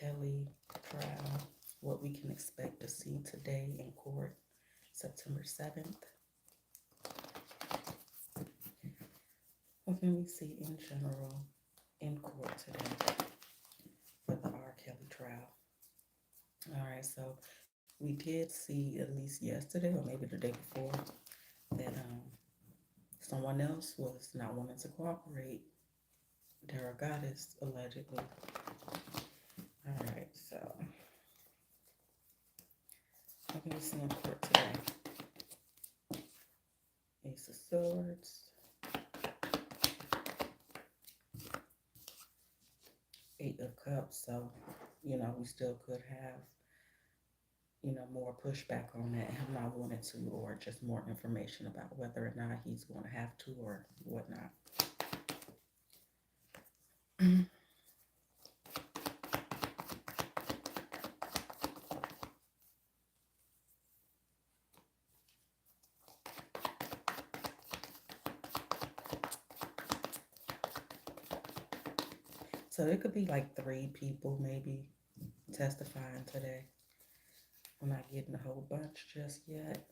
Kelly trial, what we can expect to see today in court, September 7th. What can we see in general in court today for the R. Kelly trial? All right, so we did see at least yesterday or maybe the day before that someone else was not wanting to cooperate. Dara Goddess, allegedly. All right, so what can we see in court today? Ace of Swords, Eight of Cups. So, we still could have, more pushback on that, him not wanting to, or just more information about whether or not he's going to have to or whatnot. So it could be like 3 people maybe testifying today. I'm not getting a whole bunch just yet.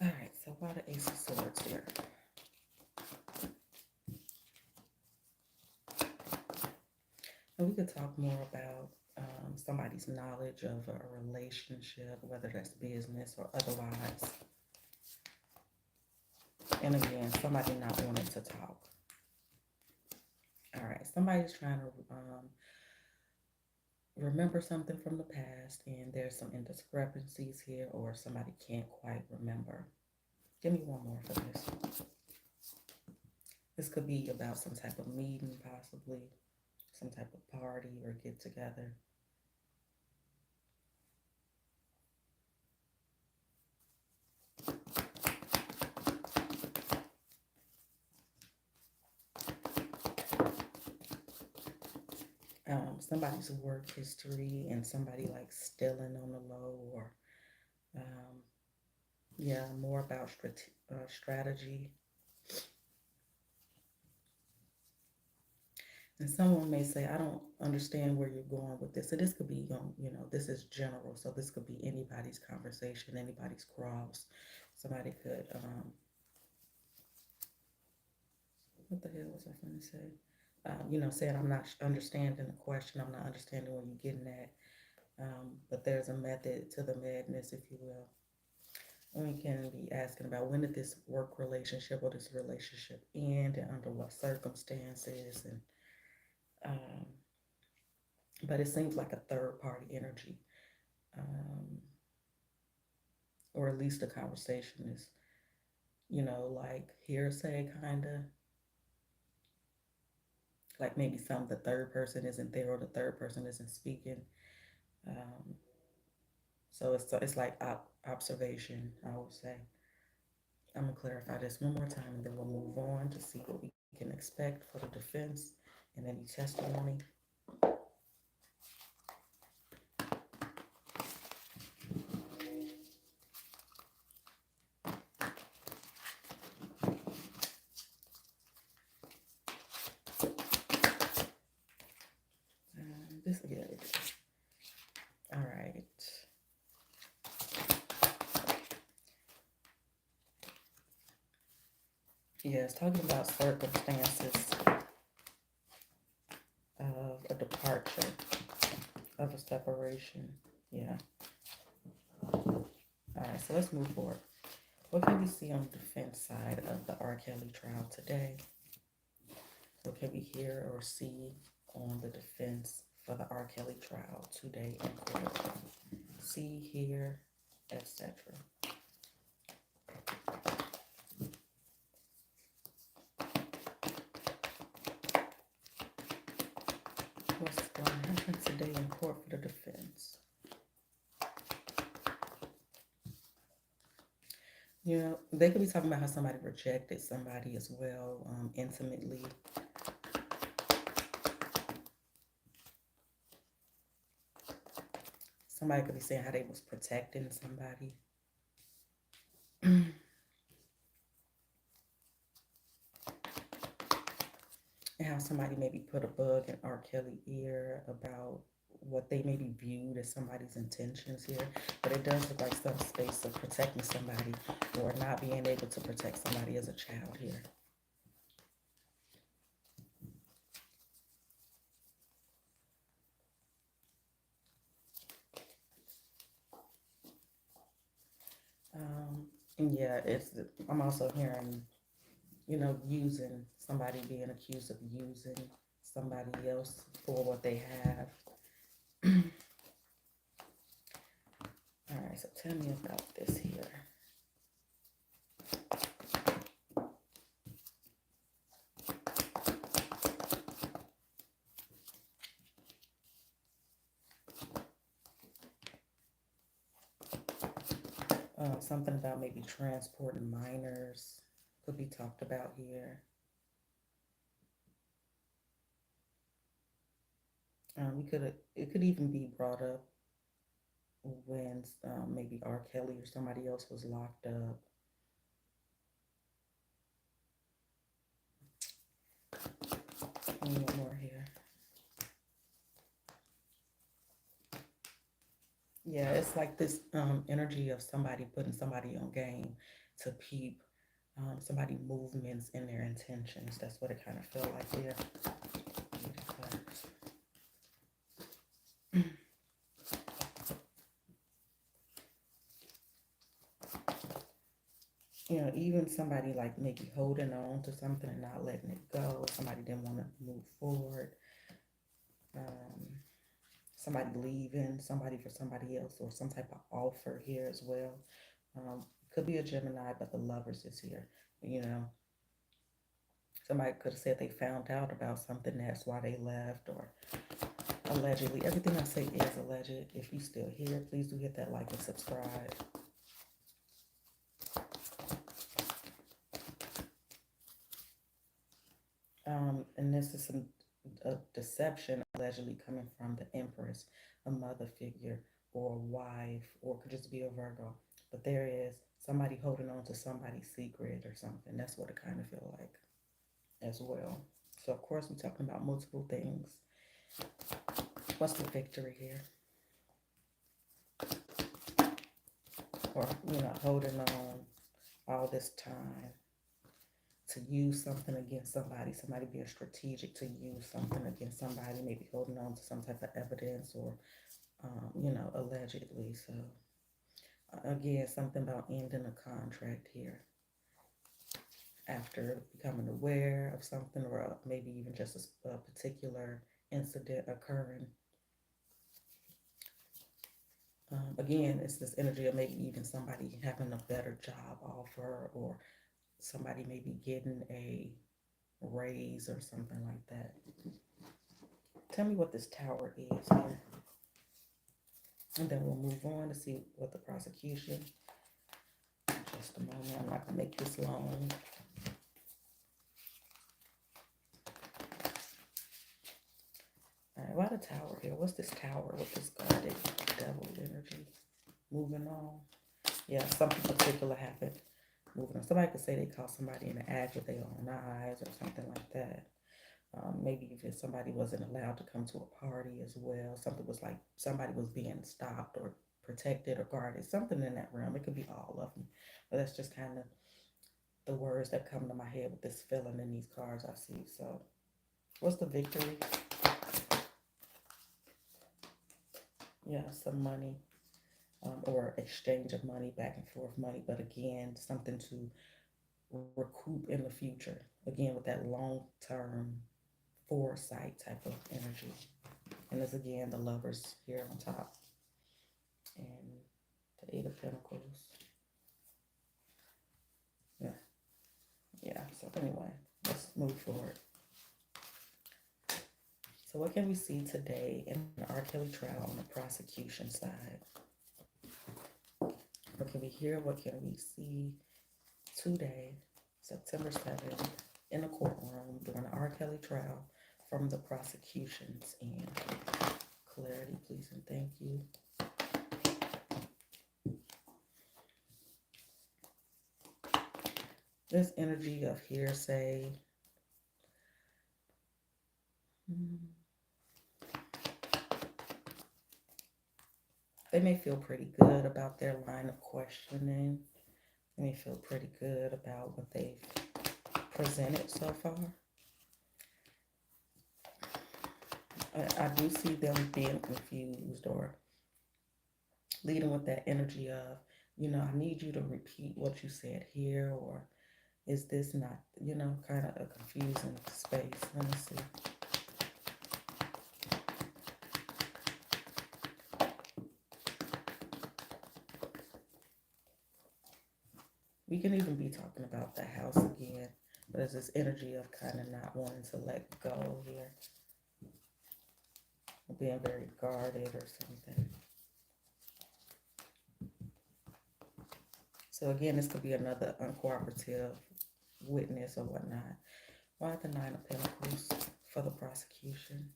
All right, so why the Ace of Swords here? And we could talk more about somebody's knowledge of a relationship, whether that's business or otherwise. And again, somebody not wanting to talk. All right, somebody's trying to remember something from the past, and there's some indiscrepancies here, or somebody can't quite remember. Give me one more for this. This could be about some type of meeting, possibly some type of party or get together. Somebody's work history and somebody like stealing on the low, or more about strategy. And someone may say, I don't understand where you're going with this. So this could be, this is general. So this could be anybody's conversation, anybody's cross. Somebody could, what the hell was I going to say? Saying I'm not understanding the question. I'm not understanding where you're getting at. But there's a method to the madness, if you will. And we can be asking about, when did this work relationship or this relationship end, and under what circumstances, and but it seems like a third party energy, or at least the conversation is, like hearsay, kind of like maybe the third person isn't there, or the third person isn't speaking. So it's like observation, I would say. I'm gonna clarify this one more time, and then we'll move on to see what we can expect for the defense and any testimony. This again. All right. Yeah, it's talking about circumstances of a departure, of a separation. Yeah. All right, so let's move forward. What can we see on the defense side of the R. Kelly trial today? What can we hear or see on the defense for the R. Kelly trial today in court? See, hear, etc. What's going to happen today in court for the defense? They could be talking about how somebody rejected somebody as well, intimately. Somebody could be saying how they was protecting somebody. And how somebody maybe put a bug in R. Kelly's ear about what they maybe viewed as somebody's intentions here. But it does look like some space of protecting somebody or not being able to protect somebody as a child here. And yeah, I'm also hearing, using somebody being accused of using somebody else for what they have. All right, so tell me about this here. Something about maybe transporting minors could be talked about here. It could even be brought up when maybe R. Kelly or somebody else was locked up. One more here. Yeah, it's like this energy of somebody putting somebody on game to peep somebody movements and their intentions. That's what it kind of felt like there. Even somebody like maybe holding on to something and not letting it go. Somebody didn't want to move forward. Somebody leaving, somebody for somebody else, or some type of offer here as well. Could be a Gemini, but the Lovers is here. Somebody could have said they found out about something, that's why they left, or allegedly. Everything I say is alleged. If you're still here, please do hit that like and subscribe. And this is a deception allegedly coming from the Empress, a mother figure, or a wife, or could just be a Virgo. But there is somebody holding on to somebody's secret or something. That's what it kind of feel like as well. So of course we're talking about multiple things. What's the victory here? Or holding on all this time to use something against somebody being strategic to use something against somebody, maybe holding on to some type of evidence or allegedly. So again, something about ending a contract here after becoming aware of something, or maybe even just a particular incident occurring. Again, it's this energy of maybe even somebody having a better job offer, or somebody maybe getting a raise or something like that. Tell me what this Tower is here. And then we'll move on to see what the prosecution. Just a moment. I'm not going to make this long. All right, why the Tower here? What's this Tower with this guarded devil energy? Moving on. Yeah, something particular happened. Moving on. Somebody could say they caught somebody in the act with their own eyes or something like that. Maybe if somebody wasn't allowed to come to a party as well. Something was like somebody was being stopped or protected or guarded. Something in that realm. It could be all of them. But that's just kind of the words that come to my head with this feeling in these cards I see. So what's the victory? Yeah, some money. Or exchange of money, back and forth money. But again, something to recoup in the future. Again, with that long-term foresight type of energy. And this again, the Lovers here on top. And the Eight of Pentacles. Yeah. So anyway, let's move forward. So what can we see today in the R. Kelly trial on the prosecution side? What can we hear? What can we see today, September 7th, in the courtroom during the R. Kelly trial from the prosecution's end? Clarity, please, and thank you. This energy of hearsay. They may feel pretty good about their line of questioning. They may feel pretty good about what they've presented so far. I do see them being confused or leading with that energy of, I need you to repeat what you said here, or is this not, kind of a confusing space. Let me see. We can even be talking about the house again, but there's this energy of kind of not wanting to let go here, being very guarded or something. So again, this could be another uncooperative witness or whatnot. Why the Nine of Pentacles for the prosecution?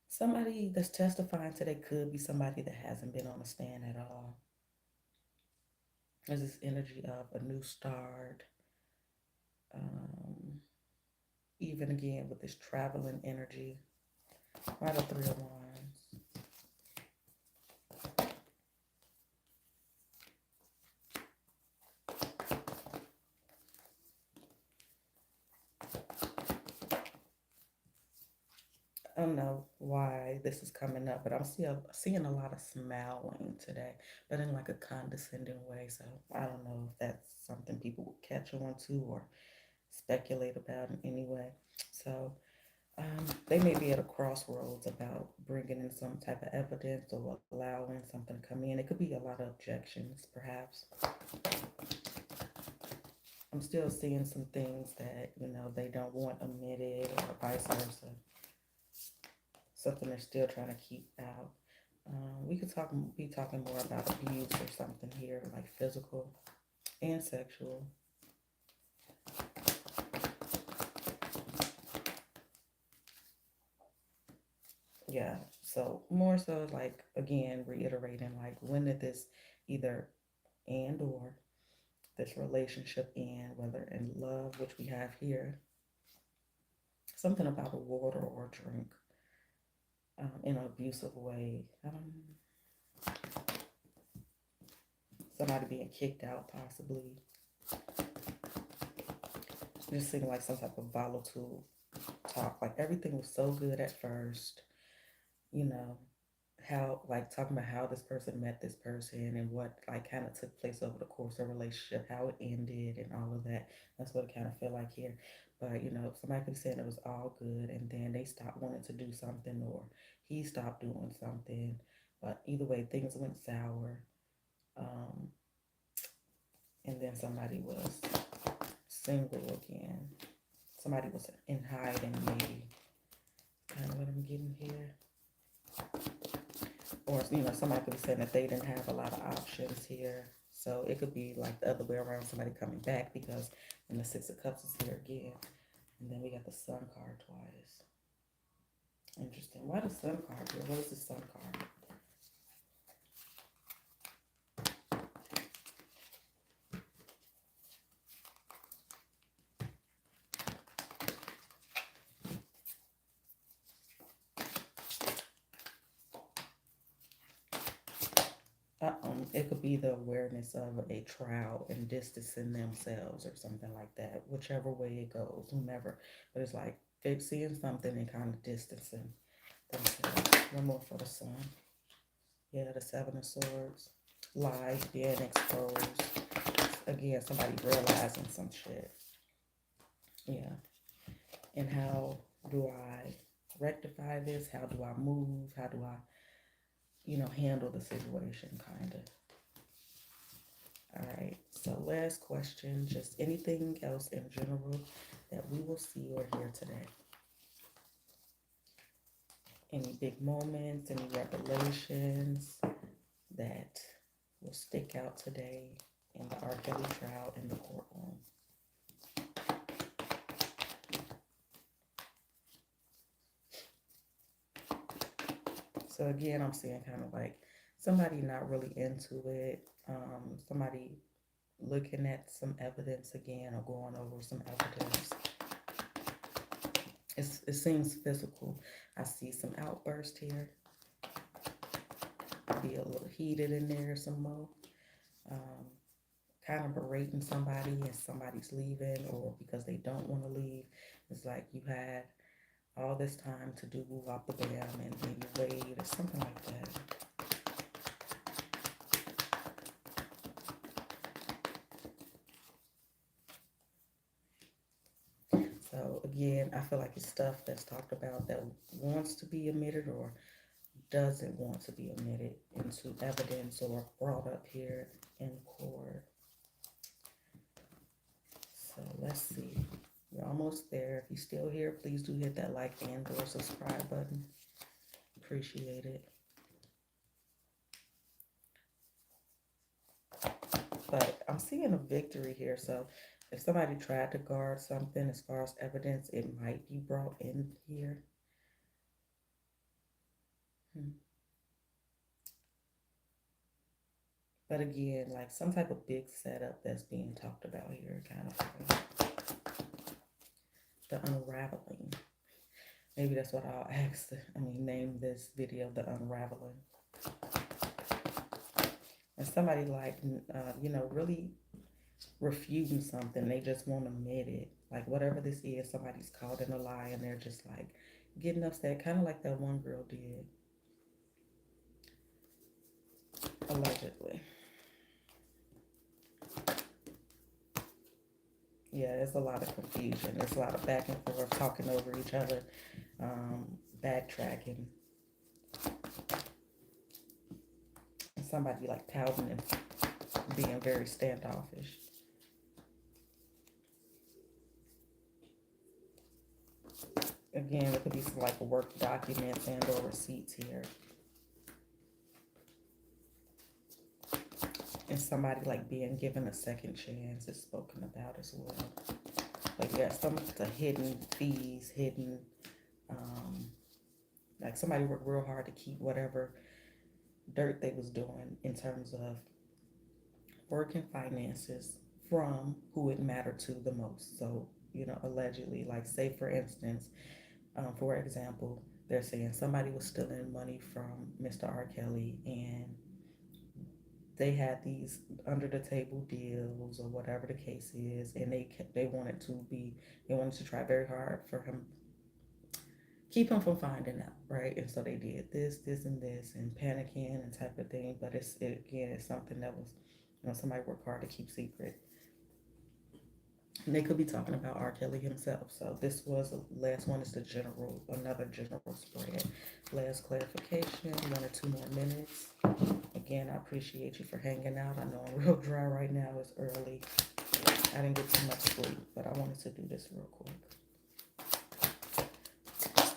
Somebody that's testifying today could be somebody that hasn't been on the stand at all. There's this energy of a new start. Even again with this traveling energy. Why the Three of Wands? I don't know why this is coming up, but I'm seeing a lot of smiling today, but in like a condescending way. So I don't know if that's something people will catch on to or speculate about in any way. So they may be at a crossroads about bringing in some type of evidence or allowing something to come in. It could be a lot of objections, perhaps. I'm still seeing some things that, they don't want omitted or vice versa. Something they're still trying to keep out. We could be talking more about abuse or something here, like physical and sexual. Yeah, so more so like, again, reiterating, like, when did this either and or this relationship end, whether in love, which we have here, something about a water or drink in an abusive way. Somebody being kicked out, possibly. It just seemed like some type of volatile talk. Like everything was so good at first, how, like, talking about how this person met this person and what like kind of took place over the course of a relationship, how it ended and all of that. That's what it kind of felt like here. But somebody could be saying it was all good and then they stopped wanting to do something, or he stopped doing something. But either way, things went sour. And then somebody was single again. Somebody was in hiding, maybe. Kind of what I'm getting here. Or, somebody could be saying that they didn't have a lot of options here. So it could be like the other way around, somebody coming back, because in the Six of Cups is here again. And then we got the Sun card twice. Interesting. Why the Sun card here? What is the Sun card? It could be the awareness of a trial and distancing themselves or something like that, whichever way it goes, whomever. But it's like seeing something and kind of distancing themselves. One more for the Sun. Yeah, the Seven of Swords. Lies being exposed. Again, somebody realizing some shit. Yeah. And how do I rectify this? How do I move? How do I, handle the situation, kind of. All right, so last question, just anything else in general that we will see or hear today? Any big moments, any revelations that will stick out today in the R. Kelly trial in the courtroom? So again, I'm seeing kind of like somebody not really into it. Somebody looking at some evidence again or going over some evidence. It seems physical. I see some outburst here. Be a little heated in there some more. Um, Kind of berating somebody and somebody's leaving or because they don't want to leave. It's like you had all this time to do wop the bam and then you wait or something like that. So again, I feel like it's stuff that's talked about that wants to be omitted or doesn't want to be omitted into evidence or brought up here in court. So let's see. We're almost there. If you're still here, please do hit that like and or subscribe button. Appreciate it. But I'm seeing a victory here. So if somebody tried to guard something as far as evidence, it might be brought in here. But again, like some type of big setup that's being talked about here, kind of the unraveling. Maybe that's what I'll name this video the unraveling. And somebody like, really refuting something. They just won't admit it. Like whatever this is, somebody's caught in a lie and they're just like getting upset, kind of like that one girl did, allegedly. Yeah, there's a lot of confusion. There's a lot of back and forth, talking over each other, backtracking. And somebody like pouting and being very standoffish. Again, it could be some like work documents and or receipts here. And somebody like being given a second chance is spoken about as well. Like you got some of the hidden fees, like somebody worked real hard to keep whatever dirt they was doing in terms of work and finances from who it mattered to the most. So, allegedly, like say for instance, for example, they're saying somebody was stealing money from Mr. R. Kelly and they had these under the table deals or whatever the case is, and they wanted to try very hard for him, keep him from finding out, right? And so they did this and this and panicking and type of thing. But it's something that was, somebody worked hard to keep secret. And they could be talking about R. Kelly himself. So this was the last one is another general spread. Last clarification, 1 or 2 more minutes. Again, I appreciate you for hanging out. I know I'm real dry right now. It's early. I didn't get too much sleep, but I wanted to do this real quick.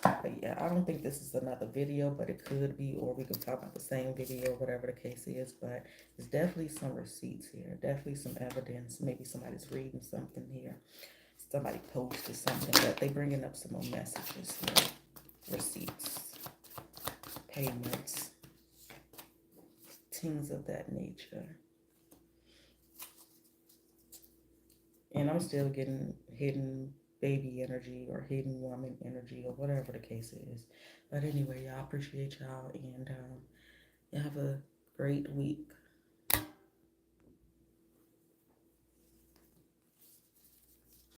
But yeah, I don't think this is another video, but it could be, or we could talk about the same video, whatever the case is. But there's definitely some receipts here, definitely some evidence. Maybe somebody's reading something here. Somebody posted something, but they bringing up some more messages here. Receipts, payments, things of that nature. And I'm still getting hidden baby energy or hidden woman energy or whatever the case is. But anyway, y'all, appreciate y'all and y'all have a great week.